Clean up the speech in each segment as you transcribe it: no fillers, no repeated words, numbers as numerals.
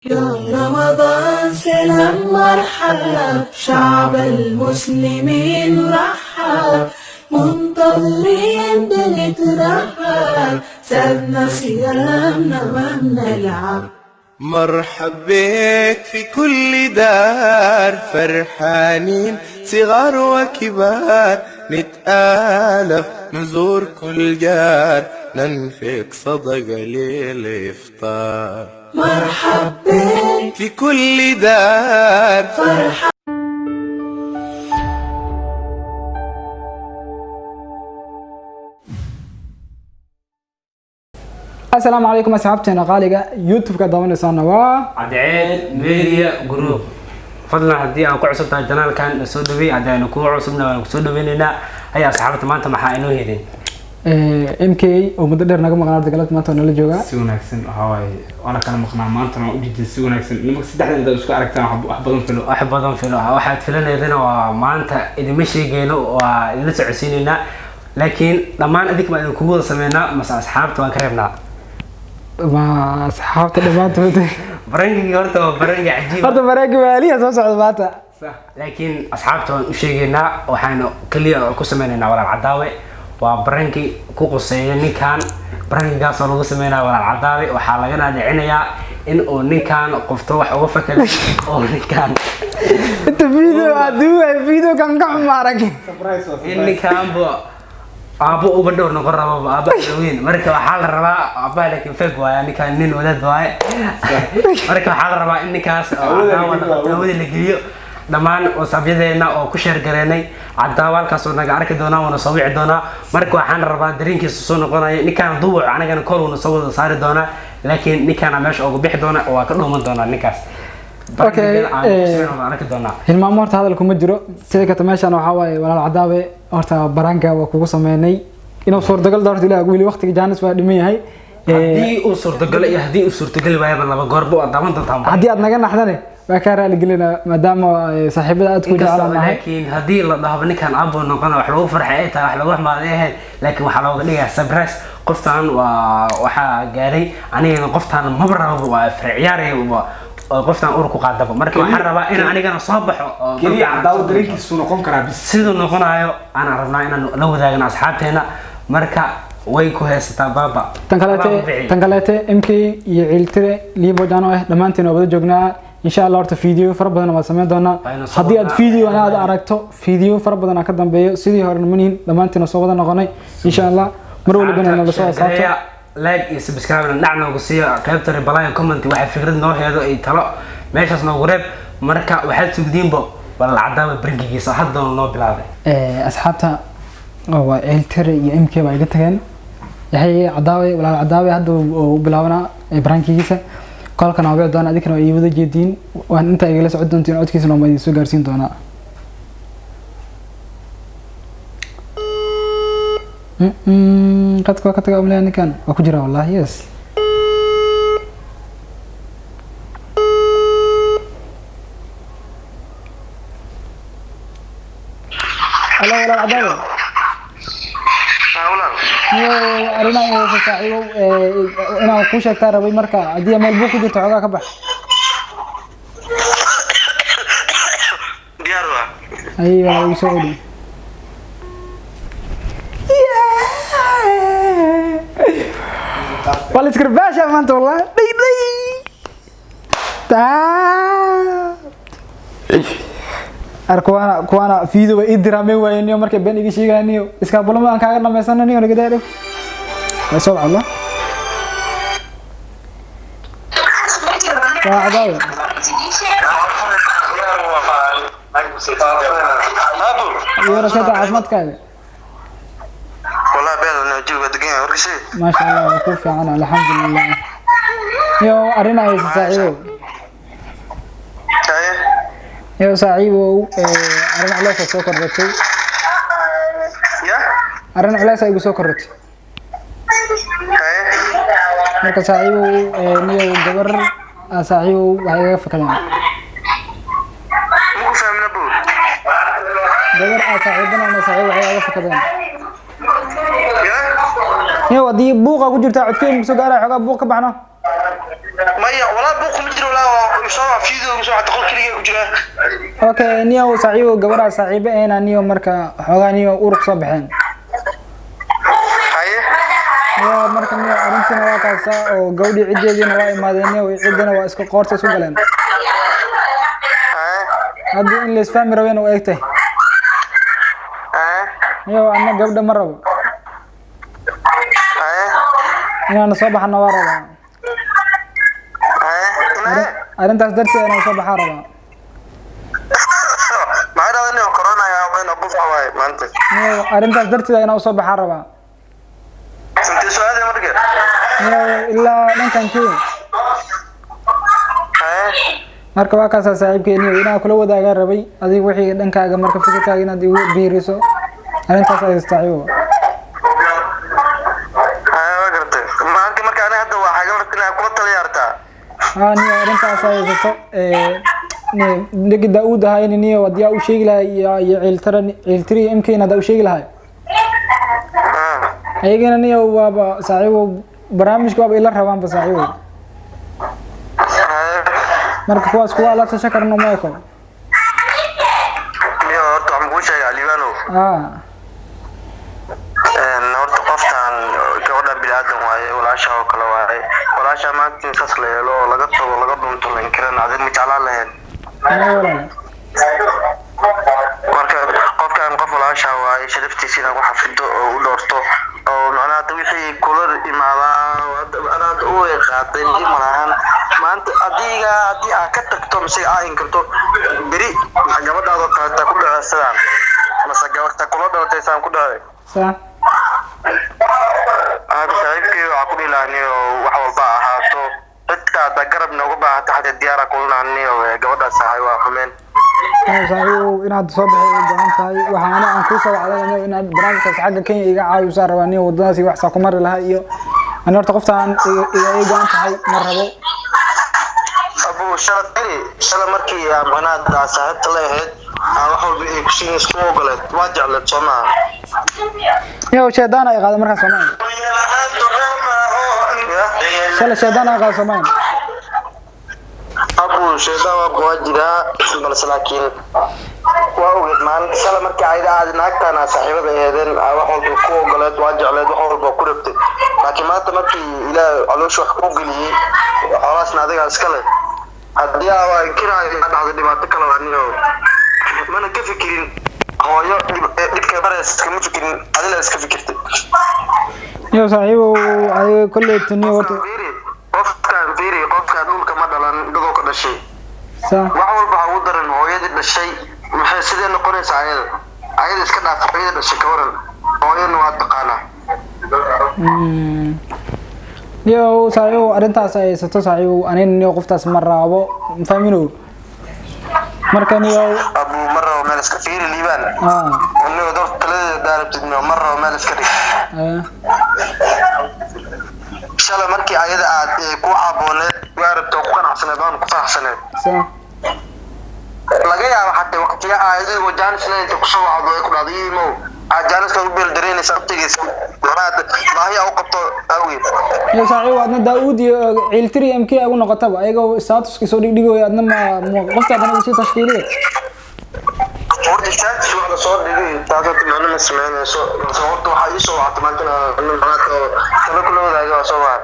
يا رمضان سلام مرحب شعب المسلمين رحب منتظرين بنترحب سابنا صيامنا ما بنلعب. مرحب بك في كل دار فرحانين صغار وكبار نتآلف نزور كل جار ننفق صدقة للإفطار. مرحب بك في كل دار فرحة. السلام عليكم أصحابتنا غالية يوتيوب كدوان سنوا عدعين ميديا جروب فضلا هدي أنا كوع صوت الجنال كان سودبي عدعين كوع صوتنا سودبي لنا هيا أصحابتنا ما أنت محاينه هيدين MK ومدير نجم قناة دجالات ما تقول جوجا سوون أحسن هواي أنا كان مقنع ما أنت ما أجد سوون أحسن لما كنت دحين ده بسكوا عرفت أنا أحب فيلو واحد فيلنا يدنا وما أنت إذا مشي جينو ولسه عسيننا لكن لما أديك ما نكون سمينا مس أصحابتنا وكرمنا ما أصحابتنا ما تقول برنجي قلته برنجي عجيب هذا برنجي مالي هذا صعب باتا لكن أصحابتنا وشيجينا وحنا كليا كسمينا ولا العداوة وبرنجي كوكسيني كان برنجي قاصر وسمينا ولا العداوة وحالنا دعينا إن أوني كان قفته وحوه فكر أوني كان أنت فيديو كان كم مرة إني كان أبو بدور نقرب أبا دوين مركب حال الربا أبا لكن فجوا يعني كان نين ولد واي مركب حال الربا إني كاس عداوة اللي جيو دمان وصبيدنا أو كشر جريني عداوة كاسونا جارك دونا ونصوي دونا مركب حال الربا درينك سوسون قنا إني كان ضوع أنا كان كل ونصوي صار دونا لكن إني كان ماش أو بيح دونا وكلهم من دونا نكاس أوكي المهم مرت هذا لكم مجرو سيدك تماشى أنا وحواي ولا العداوة مرت برانكا وكوكوسا ماني إنه صور دقل دارت إلى أقولي وقت جانس وادمي هاي هدي أسر دقل هدي أسر دقل ويا بنا بقربو أدامن تطعم هدي أدنى جنا حدني بكرة اللي قلنا مدام صاحبة تكون على معي لكن هدي الله بني كان أبو نقنا وحلو فرحتها وحلو ما عليها لكن وحلو ليها سبرس قفتان وحجاري أنا قفتان مبرر وفرعياري qoftan urku qaadaba marka waxaan rabaa in anigana soo baxo kaliya cadaawad dareenkiisu noqon karaa bis sidoo noqonayo ana rabnaa inaan la wadaagno asxaabteena marka way ku heesataa baba tan kaleete MK iyo Ciltire liibo jano ah dhamaanteen wada joognaa insha Allah horta video fara badan waa sameyn doonaa hadii aad video aad aragto video fara badan ka dambeeyo sidii hore maniin dhamaanteen soo wada noqonay insha Allah mar waliba inaan la soo asaabto like iyo subscribe nacna ugu siiyo qaybta reply comment waxa fikrad noo heedo ay talo meeshaas noo wareeb marka waxaad sugdiinbo wala cadaaba bringigiisa hadda noo bilaabay asxaabta waa Ciltire iyo MK baa iga tageen yahay cadaaway wala cadaaway hadda uu bilaabana bringigiisa kolkan oo doona adikana ay wada jeedin waan inta ay la socod doontiin codkiisa noo ma soo gaarsiin doonaa قد كنت أقول كان وكجرا والله يس ألا ولا عداوة أرنا ساعيو أنا كوشة ترى بمركا عدي ما البوك جو تعوضا كبح دياروا أيوة يسوي والله تكرباش يا أنت والله دي أركوانا فيديو إدرامي وينيو مركب بين إيش يغنيو إسكابولو ما أنكارنا مثلاً نيو نقدر نعرف بس الله عداوة يا رشاد عظمت كذا والله بيض نجيب دقيقة ورك شيء ما شاء الله وكوفي أنا الحمد لله يو أرنا يا سعيد يو سعيد أرنا على سكر رتي يا أرنا على سكر رتي مركز سعيد نيو جبر سعيد وهاي فكرنا مو فاهم نبو جبر سعيدنا أنا سعيد وهاي فكرنا يا ودي بوقة وجرت عدكين بسجارة حاجة بوقة بعنا ما maya walaa buuq ma jiro walaa soo fiidiyo soo qol kaliya ku jira okay niyo saaxiibo gabadha saaxiibo eena niyo marka xogaa niyo urug soo baxeen haye niyo marka niyo arintina waa kaasa oo gabadhi cideedina waa imaadeen niyo cidina waa isku qoorta isu galeen hadda in la isfahmi rabeen oo eegtay niyo anna gabadha ma rabo inaan soo baxno waa rabaa arintaas darteed inaan soo baxaa rabaa maxaa dhawaan oo corona ya wayna qof waay maanta niyo arintaas darteed inaan soo baxaa rabaa intii soo aaday markii niyo ilaa dhankan kii marka waa kaasa saaxiibkeeniyo inaan kula wadaagaa rabay adiga wixii dhankaaga marka fikirkaaga inaad igu biiriso arintaas ay istaaciyo marka ana hadda waa xaga markii aan kula taliyarta niyo arintaas ay haysato nigi Daawud ahayn niyo wadiya u sheegi lahay iyo ciiltiri imkeen hada u sheegi lahay ayagana niyo waaba saaxiibo barnaamijka waaba ila rabaan ba saaxiibo marka kuwaas kuwa la tasha karno meeko niyo horta aan ku sheegay Alibano horta qoftan gabadha bilaadan waaye walaasha oo kala waaye walaasha maanta intaas leelo laga tago laga dhunto la inkiran adag ma jeclaan lahayn marka qofkan qof walaasha waaye sharaftiisina wax xafido oo u doorto oo macnaha wixii kula imaada ana u qaaday malahan maanta adiga hadii aad ka tagto mise aad inkarto beri gabadhaada qaata ku dhacaysan mase gabadha kula dhalatay saan ku dhacay saaxiibkii waxaa ku dhilaaniyo wax walba ahaato dadka hadda garab nooga baahata xataa diyaara kulanaaniyo gabadhaas ahay waa xumeen saaxiibo inaad soo baxay u baahan tahay waxaana aan ku soo wacdanayo inaad barnaamijkaas xagga Kenya iga caawiso rabaniyo wadadaasi wax saa ku mari lahaa iyo ana horta qoftaan iga eegan tahay ma rabo abu shala markii macnaha saaxiibta leeyahay wax walba ay ku siin isku ogoleed waa jecleed Soomaa iyo sheedaan ay qaado markaas Soomaa sheedaan ay qaado Soomaa abu sheedaan waa jira balse laakiin waa ogeed maanta shala markii ayda aad naagtana saaxiibada eedeen wax walba ku ogoleed waa jecleed wax walba ku rabtay laakiin maanta markii ilaa caloosh wax ku geliyay xalaasna adiga iska leh haddii waa inkiraayo dhacdo dhibaato kale aniyo mana ka fikirin hooyo dhibka barees kama fikirin adina iska fikirtay iyo saaxiibo ay kulli tani wato qofka dhulka ma dhalan dadoo ka dhashay wax walba ugu daran hooyadii dhashay maxay sidee noqonaysaa ayada iska dhaaf hooyada dhashay ka waran hooyana waa taqaanaa iyo saaxiibo arintaas ay haysato saaxiibo anina qoftaas ma raabo fahmino marka niyo abu marro meel iska fiiri liibaan inuu dad kale daarabtidno marro meel iska dhig shala markii ayada aad ku abooneed waarabto ku qanacsaneed aan ku faraxsaneed laga yaabo xataa waqtiga ayadu wajaan isleeynta ku soo wacdo ay ku dhadiyimo ajaanas ka beel dareynaysa abtigiisa waraad baahiya u qabto awgeed iyo saaxiibo adna Daawud iyo ciiltiri MK ugu noqotaba ayaga statuska soo dhigdhigoy adna ma qofta adna u sii tashkiiliyo horta status wala soo dhigay taasoo macna ma sameynayso sababta waxa ay soo wacdo maanta kala kula wadaaga soo waa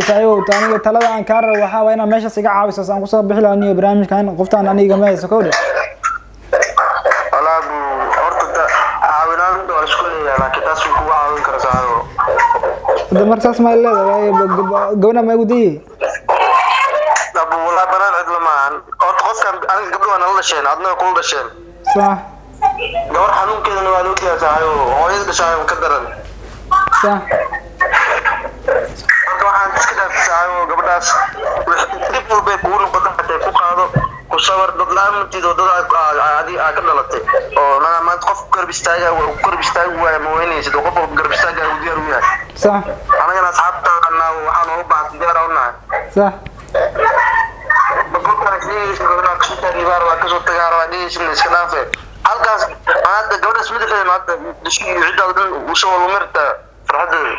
saaxiibo taaniga talada aan ka rabo waxa waa inaan meesha siga caawiso aan ku soo bixi lahayn barnaamijkan qoftaan aniga ma hayso kowda walaabu horta caawinaan oo isku leeyahay laakiin taas ku caawin kara saaxiibo markaas ma leedahay gabadha ma ugu dayay abu wala banaan cid lamaan horta qofkan aniga gabadha la dhasheen adna ku dhasheen صح gabar xanuunkeedana waa loo diyaarsaday hooyada dhashay ka daran صح marka waxaan iska dhaafsaday gabadhaas dib walba ku noqoto xatay ku qaado ku sawir dad laamtido dad aadi ka dhalatay oo maanta qof garb istaaga waa ma weynaysid qof garb istaaga u diyaar u yahay صح anagana asxaabtana waxaan u baahan diyaar u nahay صح halkaas hadda gabadhaas midafeeda hadda dhishii cidda dhan u soo lumirta farxadeeda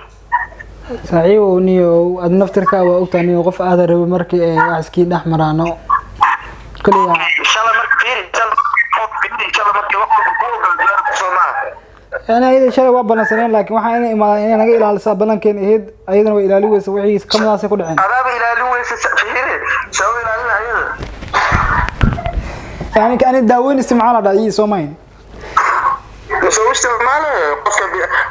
saaxiibow niyo ad naftirka waa ogtaa niyo qof aad rabo markii ay wax iskii dhex maraano kaliya inshallah marka fiiri inshallah marka wax ku ogaado Soomaa أنا إذا شيء وابنا سنين لكن واحد أنا نجي إلى السبب لكن كان إهد أيضا وإلى لويس وعي كم ناس يقول عن أنا إلى لويس فيري سوي لنا يعني كان الداوين استمعنا على أي سومين سوي استمعنا قصة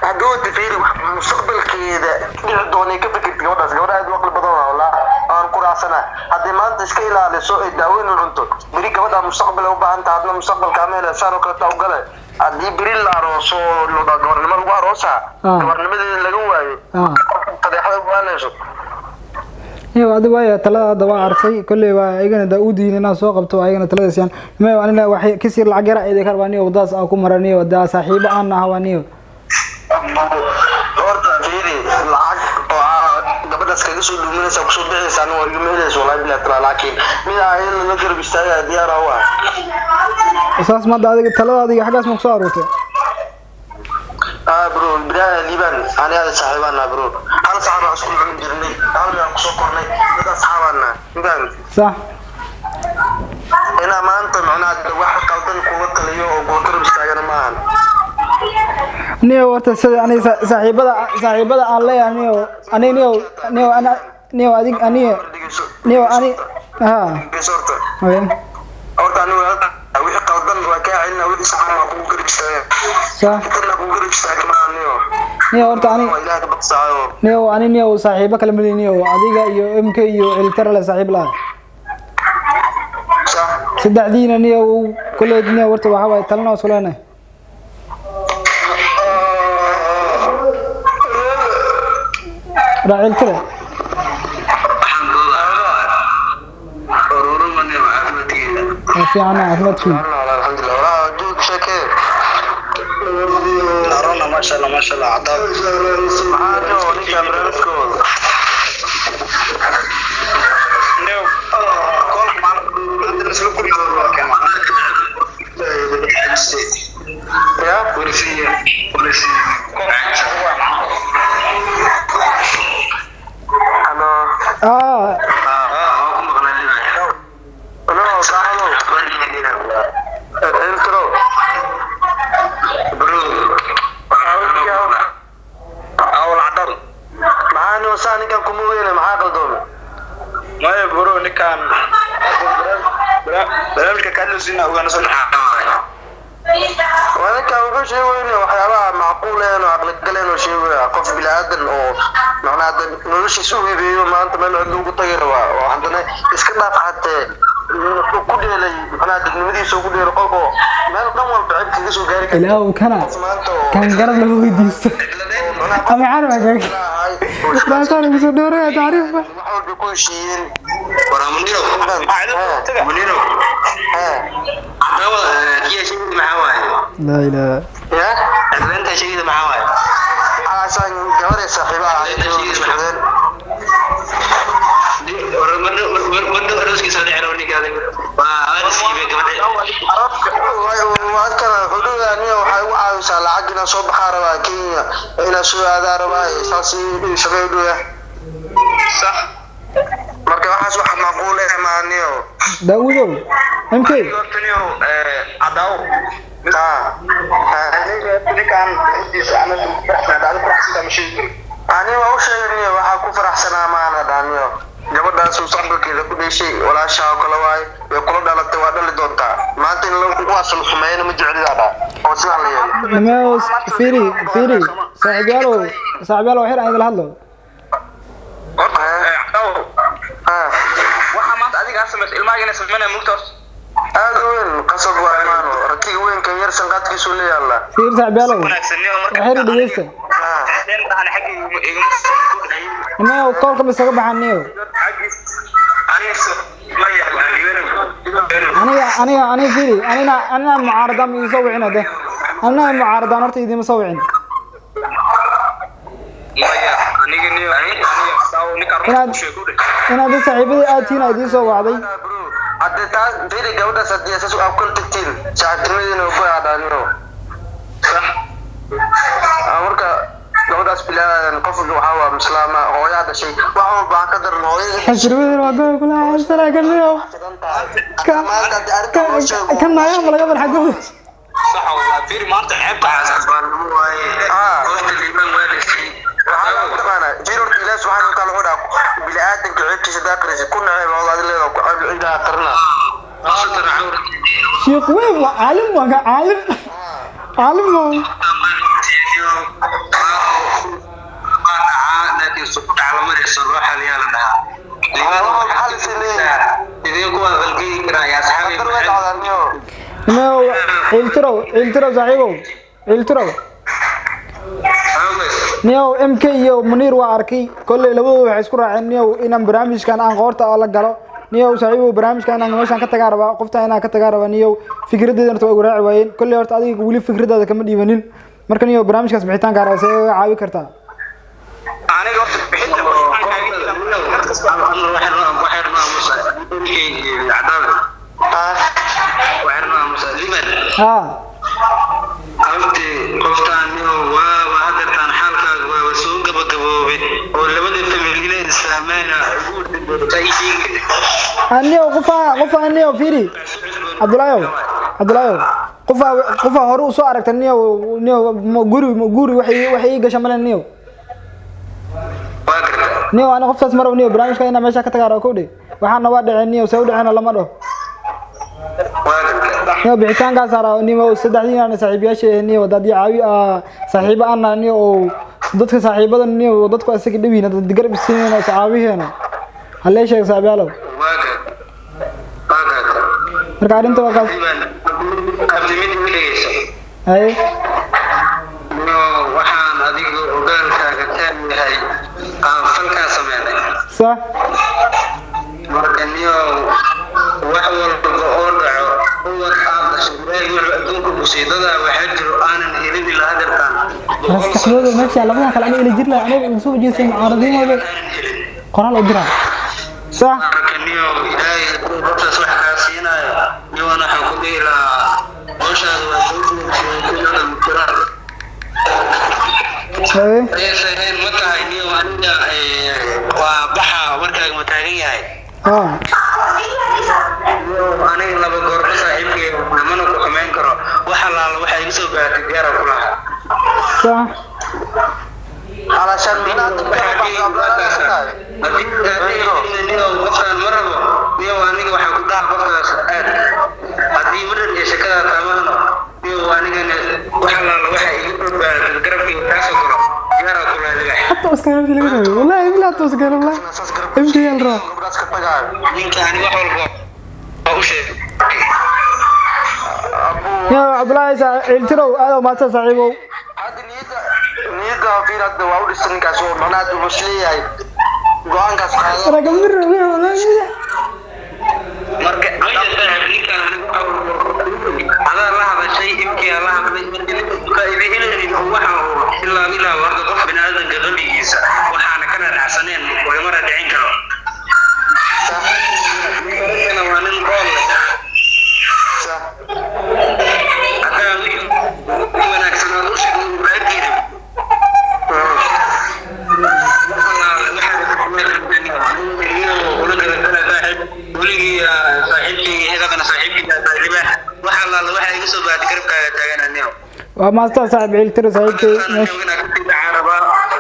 هدوء فيري مستقبل كذا دوني كيف كنت جودة هذا وقت بدونا ولا أنا كورا سنة هذه ما تشكيل على سوء الداوين ورنتو بري كذا مستقبل وبعد عندنا مستقبل كامل صاروا كذا وقلة haddii beri la arooso gabarnimo lagu aroosaa gabarnimadii laga waayo qadeexada baanayso iyo adiga way talada waa artay kulli waa ayagana daawudiin inaan soo qabto ayagana taladaasyan ma anina wax ka sir lacag yar ay karbaaniyo wadaas aan ku maraniyo wada saaxiibo aan nahawaniyo horta fiiri lacag oo gabadhaas kaga soo dhuuminaysa ku soo bixaysa anoo iga meelayso wallahi bilaa tala laakiin mid ay la garab istaaga diyaar ah waa أساس ما دادي تلا دادي حاجة اسمه صار وته. برو بداية ليبان أنا هذا صاحبنا برو أنا صاحب أسكول من جرني أنا أقصد كورني هذا صاحبنا ليبان صح. أنا ما أنت معنا واحد قلبنا قوة كليو وقوة بستاجنا معنا. نيو ورت أنا صاحبة الله يعني نيو أنا نيو أديك أني نيو أني ها. بصورته. وين؟ أورد أنا وحي قلبنا وكاعنا وحي صاحبنا قوة بستاجنا. صح. كنا قوة بستاجنا معنا نيو ورت نيو أنا نيو صاحبة كلام نيو أديك يو إمك يو الترى لصاحب لا. صح. سدع دينا نيو كل الدنيا ورت وحوا يتلنا وصلنا. راعي الترى. في عنا أحمد كي. الحمد لله ولا جود شكر. أرونا ما شاء الله ما شاء الله عطاك. معانا ولي كاميرا كول. نيو كول معنا عندنا سلوك كل كان معنا. يا بوليسية بوليسية. آه. barnaamijka kaadlosina ogaana soo dhaxaa waanka wuxuu sheegay waxyaabaha macquuleen oo aqli galeen oo sheegay qof bilaadan oo macnaha noloshiisu hibeeyo maanta meel cid ugu tagay rabaa oo haddana iska dhaaf xatee ku dheelay macnaha dadnimadiisa ugu dheelay qofo meel dhan walba cid kaga soo gaari kara ilaahu kan garab lagu weydiisto ama carabka باسان بسوا دورة تعرف بيكون شيء ورا منيرو منيرو هي شيء معاه لا لا يا أنت شيء معاه عشان جواري صاحبها شيء معاه ورا رأس كيسان يعرفني كذا وهذا شيء بيكمل وأذكر حدود أني وحيوعى وسال عجنا صوب حارة كينيا إلى سوء هذا ربع ساسي شغله صح marka waxaas waxa macquul ah maaniyo Daawudo MK adaw nikan disana dad faraxsan mashin ani waa u sheegay waxa ku faraxsanaa maana daaniyo gabadhaas uu socodkeeda ku dhashay walaasha kala waay way kula dhalatay waa dhali doontaa maanta in lagu wasal xumeeyna ma jeclida oo sidaan la yeelay نماوس فيري صاحبيالو وحير عند الهدلو waxa maanta adiga asmas ilmaagina sameeyay mugtaas aad weyn qasab waa imaano ratiga weyn kan yar sanqadkiisu leeyahay فير صاحبيالو وحير دغيسته نماو كولك بسغ بحانيو أنا فيري أنا معارضة مسوينا ده أنا معارضة نرتي دي مسويين أنا ده صاحبي آتينا دي سو وعدي hadda taas fiiri gabadhaas haddii asaas u afkan tagtiin saacadnimadina ku aadaaniyo sax marka gabadhaas bilaan qofka waxa waa muslima hooyada shay wax walba ka daran hooyada xasrada waa gool kula xasra galiyo kan naayo ma laga barxago صح والله فير ما انت عيب حسن قلت لي من والدي جيرو الله سبحانه وتعالى هو بلا ادم كعبت صداقري كنا والله الى قرنا خاطر عورك شيخ وين عالم وقع عالم لكن سبت على مريض صراحة اللي أنا لها إذا يقول غلقي كرا يا أصحابي نو عيلترو صاحبو عيلترو نيو ام كي iyo Munir waa arkay kulay labadu waxay isku raaceen niyow inaan barnaamijkan aan qoorta oo la galo niyow saaxiibo barnaamijkan aan meeshan ka tagaa raba qofta inaan ka tagaa raba niyow fikradeedana way raaci waayeen kulay horta adiga wali fikradaada kama dhiibanin marka niyow barnaamijkaas bixitaanka raasay way caawi kartaa aniga horta bixinta ها أنت قفتان وهذا حالك وسوق بقبوبي ولا بدي تملين السامانة تعيشين أنيو قفا أنيو فيري عبد الله قفا هرو سو أركت نيو غوري وحي قشمل نيو نيو أنا قفت مرة نيو برامج كأنه ماشى كتجارة كودي وحنا وادع نيو سود عنا لما ده نيو بيحكان قصارى نيو صدقني أنا صاحبياش نيو دادي عاوي صاحب أنا نيو ضدك صاحبة نيو ضدك أسكت دوينا تقرب السنين أنا صاحبي هنا هلا إيش يا صاحبي علو مركارين تو وقف أي waxaan adigu ogaalkaaga taagnahay aan falka sameeyay صح marka niyo wax walba oo dhaco oo aad shaqeeyay wax adduunka musiidada waxa jiro aanan helin ilaa hadartan استحملوا ماشي على بدنا كلام اللي جرلا أنا نسوي جيس معارضين ولا قرآن أجرا صح marka niyo ilaahay dadka wax ka siinaya niyo ana xaqu ila oshadu waa إيه ayay ma tahay niyo aniga waa baxa markaa ma taagan yahay aniga laba goor saaxiibkay mana ku xamayn karo waxa la waxa iga soo gaartay gaar ku laha صح علشان من qofkaan marabo niyo aniga waxa ku dhaal qofkaas aad hadii marar iyo shakada taamaano niyo aniga waxa la waxa iga soo gaartay garabkii taas oo kale gaar ku laha حتى أسكان في الجنة والله إبلا تسكن والله إمتى يلرا ninka aniga wax walba oo u sheeg يا عبد الله عيلترو هذا ما تصعبوا هذه نيدا في هذا واو دسن كاسو مناد مسلي هاي go'aan kaas qaado أنا كم مرة والله marka ninka ada la hadashay imkii la hadlay marka ilaahay waxa ilaa warda qof binaadan qalbigiisa waxaana kana raacsaneen way mara dhicin karo ana waa nin qool ada wanaagsan oo u sheegay raadkiisa وما استوى صاحب عيلترو صاحبتي ماشي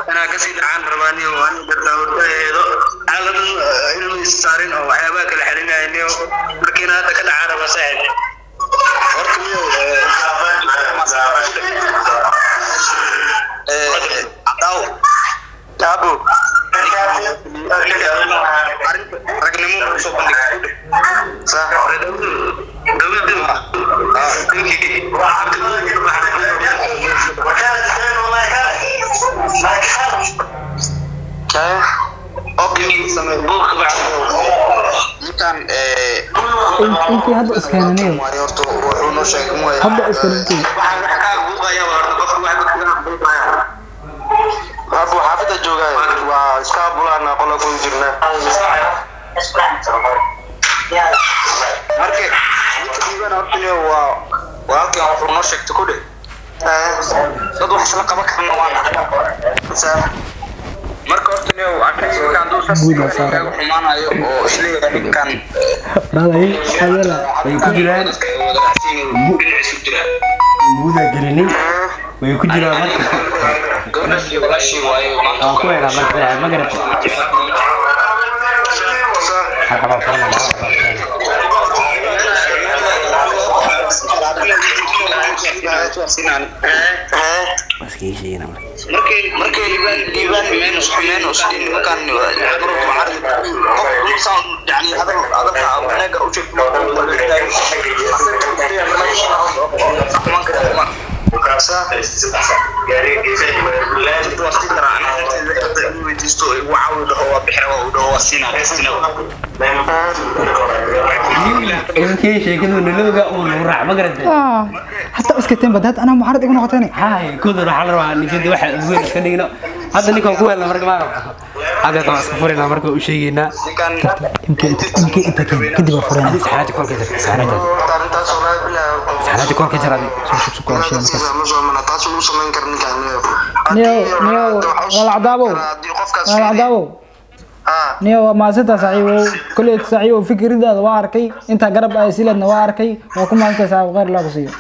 أنا قصيد عن رباني وأنا بدأت على المستارين أو حيوانات الحريمة إنه لكن هذا كان عربة سعيد أبو صح انت هذا اسكانينيو هذا اسكانينيو أبو حافظ جوجا وإسكابولا نقول لكم جرنا markii ninka diiban hortay waa halkii aan furno sheegto ku dhig dad wax isla qaban karna waan marka horta niyo arkay kan duu xumaanayo oo isleeyahay ninkan raday hadala way ku jiraan guuda gelinin way ku jiraan marka gabadhii walaashii waayo maanta ku weera marka ma garata halka farna markay liibaan menos in makan group عرض يعني هذا هناك وجه inkii sheekadu nilowga oo lagu raac ma garantay hatta iskateen badad ana muxarad igu noqotay haay kudur waxa la rabaa ninkii waxa ugu weyn iska dhigno hadda ninkan ku weelna marka ma rabo hadda ka iska furina marka uu sheegayna inki inta kadib furina saxaati kolka jirta saxaati kolka jirta niyo wala cadaabo niyo ma sita saaxiibo kulli saaxiibo fikiradaada waa arkay inta garab ay siladna waa arkay waa ku maanta saaxiibo qeyr la basiyo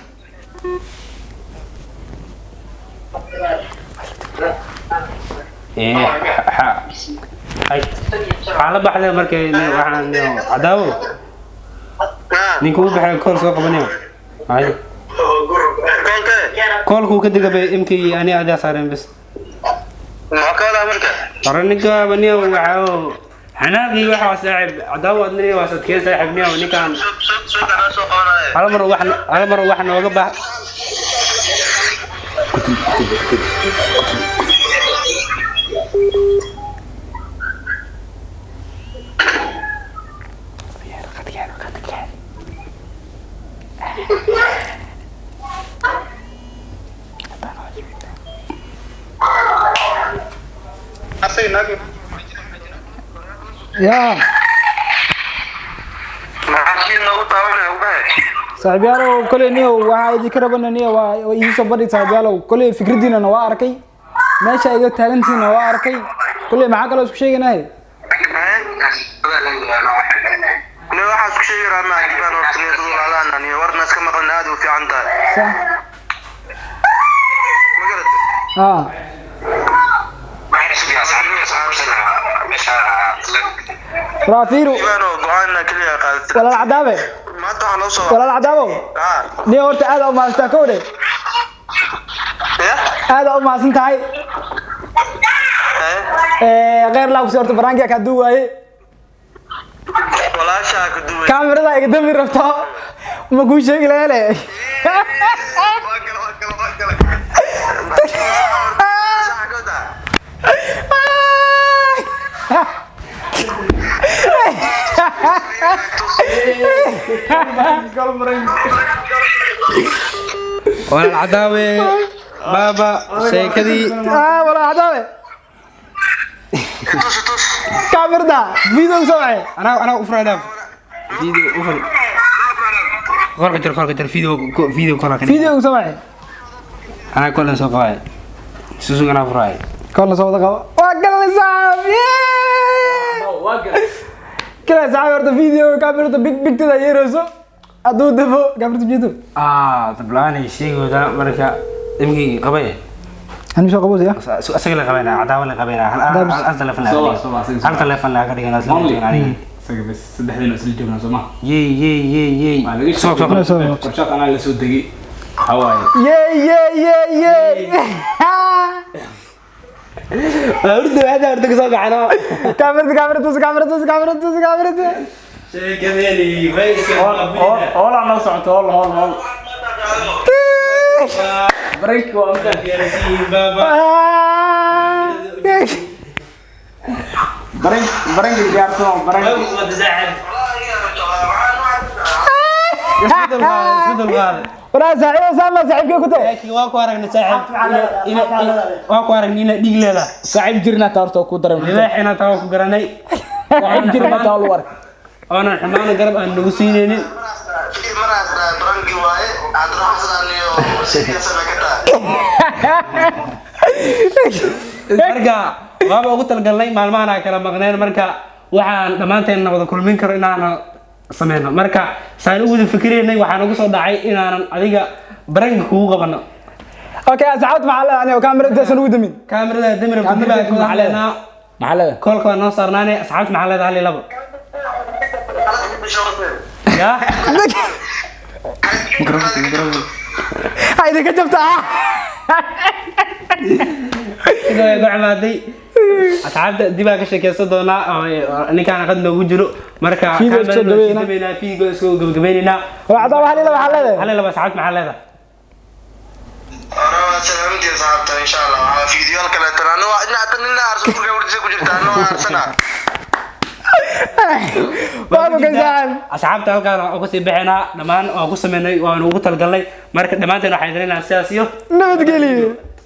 xaalad baxday markay waxaan cadaabo ninku u baxay kool soo qabanayo ay koolku ka digabay imkii ani adaa saareen bas ما كلا مركز رنيكا بني وعاو حناقي واحد صاحب عداوة أدنى واسد كيس صاحب نيا ونيكان على مرة واحد وقبح يا صاحبيالو كل نيو waxaa idin karabana niyo waa ii soo bari صاحبيالو kule fikradiina waa arkay meesha ay taagantiina waa arkay kule maxaa kale isku sheeganay أنا واحد كشيء رامع جبان وطنيت ولا أنا نيو ورنا كم قلنا وفي عنده صح ما قلت رافيرو جبانو قعدنا كلها قالت ولا العداوة ما تحنوصل ولا العداوة نيو ورت هذا ما استكونه هذا ما سنتهاي غير لو صرت برانجا كدوه ولا شاك دوي كاميرا ده قدامي رفتها ما قول شيء لا لا ولا العداوة بابا شيكدي ولا عداوة كاميرا ده فيديو سمعي أنا أفراد فيديو أفراد خارج تر فيديو كنا فيديو سمعي أنا كلنا سوقاي سوسو أنا أفراد كل صوت قوا وقل صعب كلا صعب ورد فيديو كاميرا ده بيك تدا يروسو أدو دفو كاميرا تجيتو طبعاً الشيء هذا مركا إمكي قبيه أنا مش أقول يا أسأل قبينا عداوة قبينا هل تلفن لا قدي أنا سلمتني بس صدقني أنا سلمت جبنا سما يي سوق ورشاق أنا اللي سود دقيق هواي يي أرد سوق أنا كاميرا شيء كذي بس هلا أنا صعدت هلا بريك وأمتى يا رسيل بابا بريك جارتهم بريك ما تزعل ولا ساعي سامع ساعي كيف كنت لكن واكو أرجع نساعد واكو أرجع نيجي لا ساعي جرنا تارتو كودر لله إحنا تاوكو قرناي ساعي جرنا تالو ورك أنا حمانا قرب أن نوسيني مرة برانجي واي عدنا حصلني sidaas ma ka tahay marka waaba ugu talgalnay maalmahan aan kala maqneen marka waxaan dhammaanteen wada kulmin karo inaan sameyno marka saan ugu wada fikiraynay waxaan ugu soo dhacay inaanan adiga baranka kugu qabano okay asxaabta maxaa leedahay aniga kaamirada san ugu damin kaamirada damir kudibaa maxaa leedahay maxaa leedahay koolka waa noo saarnaane asxaabta maxaa leedahay hal iyo labo ya haydi ka jabtaa sidoo ay gacmaaday asxaabta dibaa ka sheekeysan doonaa ninkaan qad noogu jiro marka kaamirada fiigo isku gabagabeynayna waa hal iyo labo maxaa leedahay hal iyo labo asxaabta maxaa leedahay أنا سلامتي صاحبتي إن شاء الله على فيديو كلا ترى أنا أتمنى أرسل لك ورجع كجرت أنا أرسلنا baabo gaysaan asxaabta halkaan waan ku sii bixinaa dhammaan waan ku sameynay waan ugu talgalnay marka dhammaanteen waxaan idin sidaas iyo nabadgelyo